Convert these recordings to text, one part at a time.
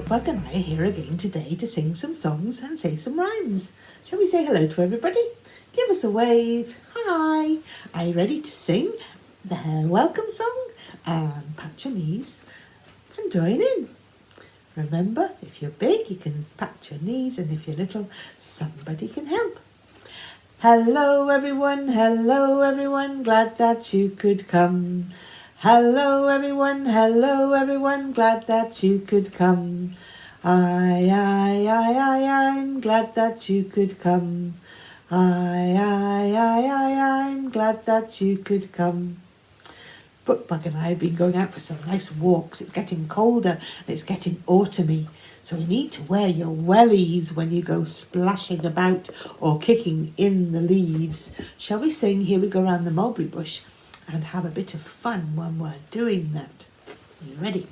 Bookbug and I are here again today to sing some songs and say some rhymes. Shall we say hello to everybody? Give us a wave. Hi. Are you ready to sing the welcome song? Pat your knees and join in. Remember, if you're big, you can pat your knees, and if you're little, somebody can help. Hello everyone, glad that you could come. Hello everyone, glad that you could come. I'm glad that you could come. I'm glad that you could come. Bookbug and I have been going out for some nice walks. It's getting colder and it's getting autumny. So you need to wear your wellies when you go splashing about or kicking in the leaves. Shall we sing Here We Go Round the Mulberry Bush and have a bit of fun when we're doing that? Are you ready?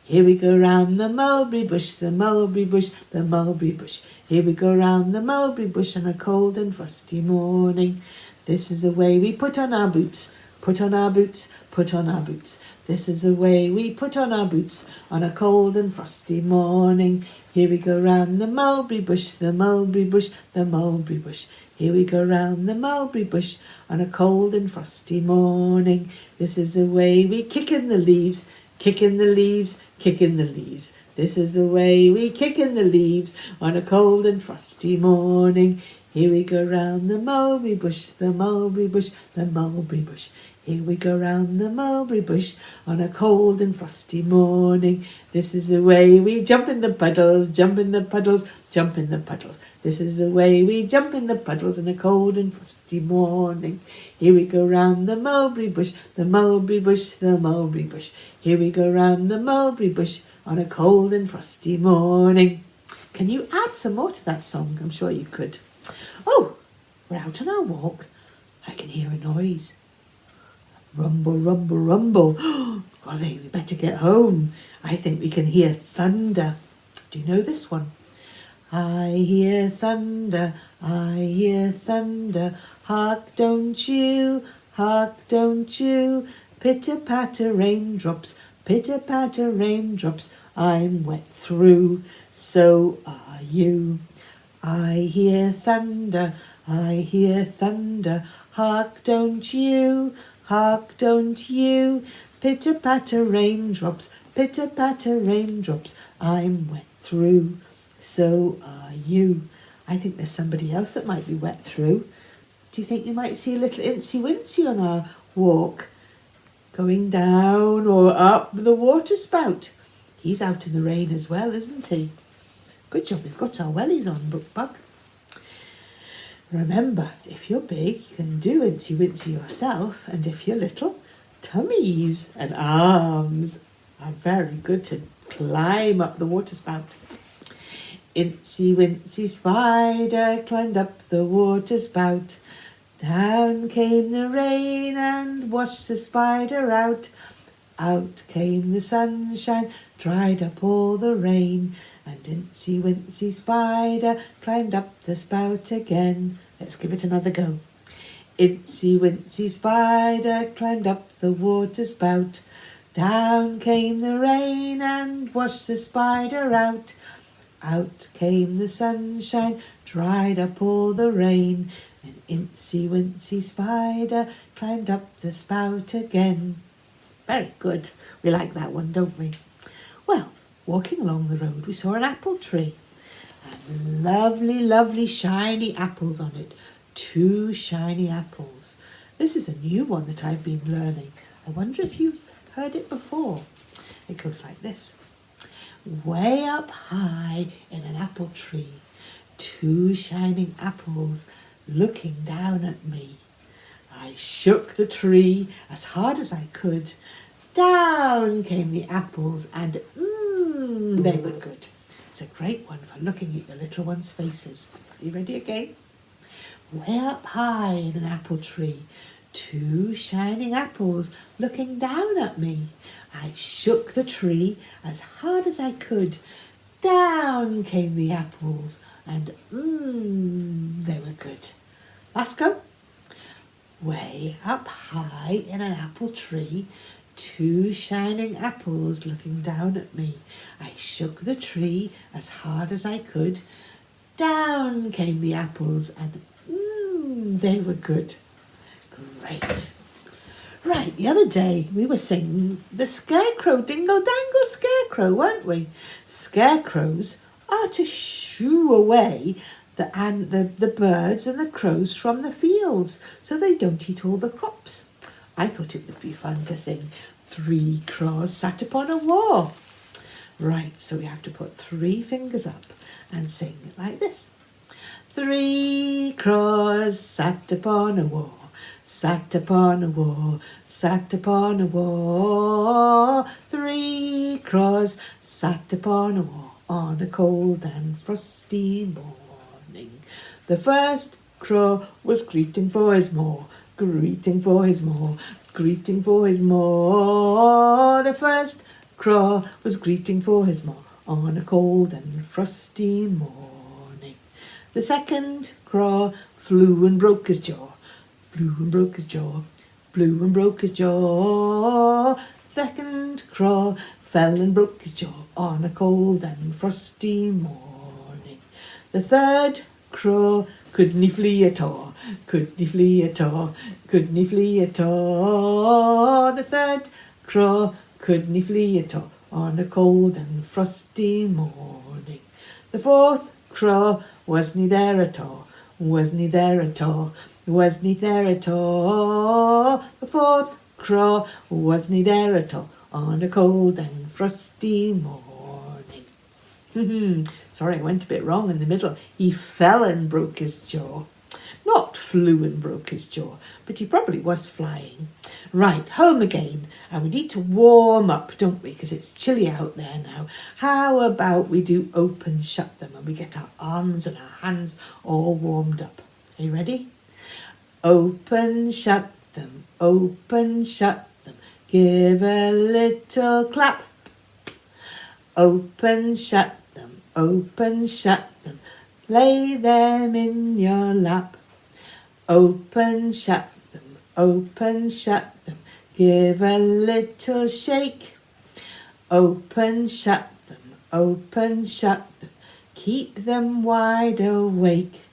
Here we go round the mulberry bush, the mulberry bush, the mulberry bush. Here we go round the mulberry bush on a cold and frosty morning. This is the way we put on our boots, put on our boots, put on our boots. This is the way we put on our boots on a cold and frosty morning. Here we go round the mulberry bush, the mulberry bush, the mulberry bush. Here we go round the mulberry bush on a cold and frosty morning. This is the way we kick in the leaves, kick in the leaves, kick in the leaves. This is the way we kick in the leaves on a cold and frosty morning. Here we go round the mulberry bush, the mulberry bush, the mulberry bush. Here we go round the mulberry bush on a cold and frosty morning. This is the way we jump in the puddles, jump in the puddles, jump in the puddles. This is the way we jump in the puddles on a cold and frosty morning. Here we go round the mulberry bush, the mulberry bush, the mulberry bush. Here we go round the mulberry bush on a cold and frosty morning. Can you add some more to that song? I'm sure you could. Oh, we're out on our walk. I can hear a noise. Rumble, rumble, rumble. Golly, we better get home. I think we can hear thunder. Do you know this one? I hear thunder, I hear thunder. Hark, don't you, hark, don't you. Pitter-patter raindrops, pitter-patter raindrops. I'm wet through, so are you. I hear thunder, I hear thunder. Hark, don't you, hark, don't you. Pitter-patter raindrops, pitter-patter raindrops. I'm wet through, so are you. I think there's somebody else that might be wet through. Do you think you might see a little Incy Wincy on our walk? Going down or up the water spout. He's out in the rain as well, isn't he? Good job, we've got our wellies on, Bookbug. Remember, if you're big, you can do Incy Wincy yourself, and if you're little, tummies and arms are very good to climb up the water spout. Incy Wincy Spider climbed up the water spout. Down came the rain and washed the spider out. Out came the sunshine, dried up all the rain. And Incy Wincy Spider climbed up the spout again. Let's give it another go. Incy Wincy Spider climbed up the water spout. Down came the rain and washed the spider out. Out came the sunshine, dried up all the rain. And Incy Wincy Spider climbed up the spout again. Very good. We like that one, don't we? Well, walking along the road, we saw an apple tree. And lovely, lovely shiny apples on it. 2 shiny apples. This is a new one that I've been learning. I wonder if you've heard it before. It goes like this. Way up high in an apple tree, 2 shining apples looking down at me. I shook the tree as hard as I could. Down came the apples and they were good. It's a great one for looking at your little ones' faces. Are you ready again? Way up high in an apple tree, 2 shining apples looking down at me. I shook the tree as hard as I could. Down came the apples and they were good. Last go. Way up high in an apple tree, 2 shining apples looking down at me. I shook the tree as hard as I could. Down came the apples and they were good. Great. Right, the other day we were singing the Scarecrow Dingle Dangle Scarecrow, weren't we? Scarecrows are to shoo away the birds and the crows from the fields so they don't eat all the crops. I thought it would be fun to sing 3 crows sat upon a wall. Right, so we have to put 3 fingers up and sing it like this. 3 crows sat upon a wall, sat upon a wall, sat upon a wall. 3 crows sat upon a wall on a cold and frosty morning. The first crow was greeting for his maw, greeting for his maw, greeting for his maw. The first crow was greeting for his maw on a cold and frosty morning. The second crow flew and broke his jaw, flew and broke his jaw, flew and broke his jaw. Second crow fell and broke his jaw on a cold and frosty morning. The third crow couldn't flee at all, couldn't flee at all, couldn't flee at all. The third crow couldn't flee at all on a cold and frosty morning. The fourth crow wasn't there at all, wasn't there at all, wasn't there at all. The fourth crow wasn't there at all on a cold and frosty morning. Sorry, I went a bit wrong in the middle. He fell and broke his jaw. Not flew and broke his jaw, but he probably was flying. Right, home again. And we need to warm up, don't we? Because it's chilly out there now. How about we do open, shut them and we get our arms and our hands all warmed up. Are you ready? Open, shut them, open, shut them. Give a little clap. Open, shut them, open, shut them. Lay them in your lap. Open, shut them, open, shut them. Give a little shake. Open, shut them, open, shut them. Keep them wide awake.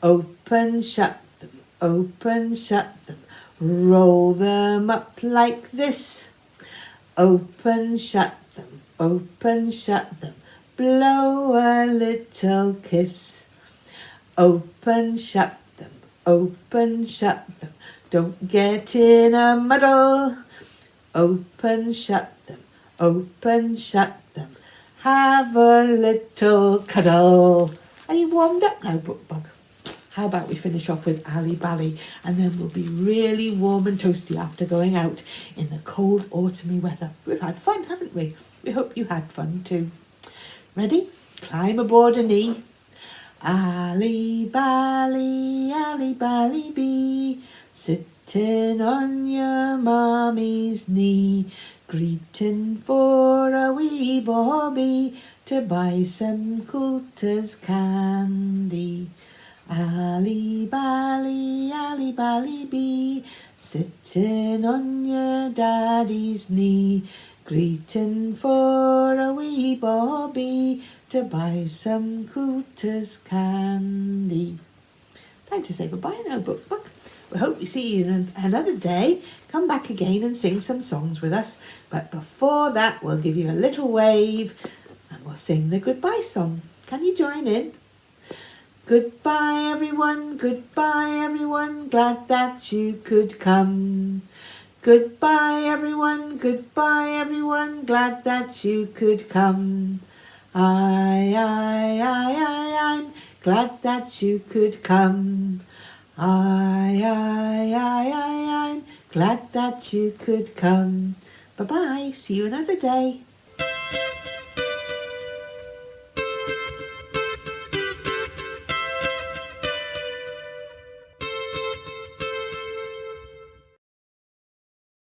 Open, shut them, open, shut them. Roll them up like this. Open, shut them, open, shut them. Blow a little kiss. Open, shut them, open, shut them. Don't get in a muddle. Open, shut them, open, shut them. Have a little cuddle. Are you warmed up now, Bookbug? How about we finish off with Ali Bally and then we'll be really warm and toasty after going out in the cold autumny weather. We've had fun, haven't we? We hope you had fun too. Ready? Climb aboard a knee. Ali Bally bee, sitting on your mommy's knee, greeting for a wee bobby to buy some Coulter's candy. Ali Bally bee, sitting on your daddy's knee, greeting for a wee bobby to buy some Coulter's candy. Time to say goodbye now, Bookbug. We hope we see you another day. Come back again and sing some songs with us. But before that, we'll give you a little wave and we'll sing the goodbye song. Can you join in? Goodbye everyone, glad that you could come. Goodbye everyone, glad that you could come. I'm glad that you could come. I'm glad that you could come. Bye-bye, see you another day.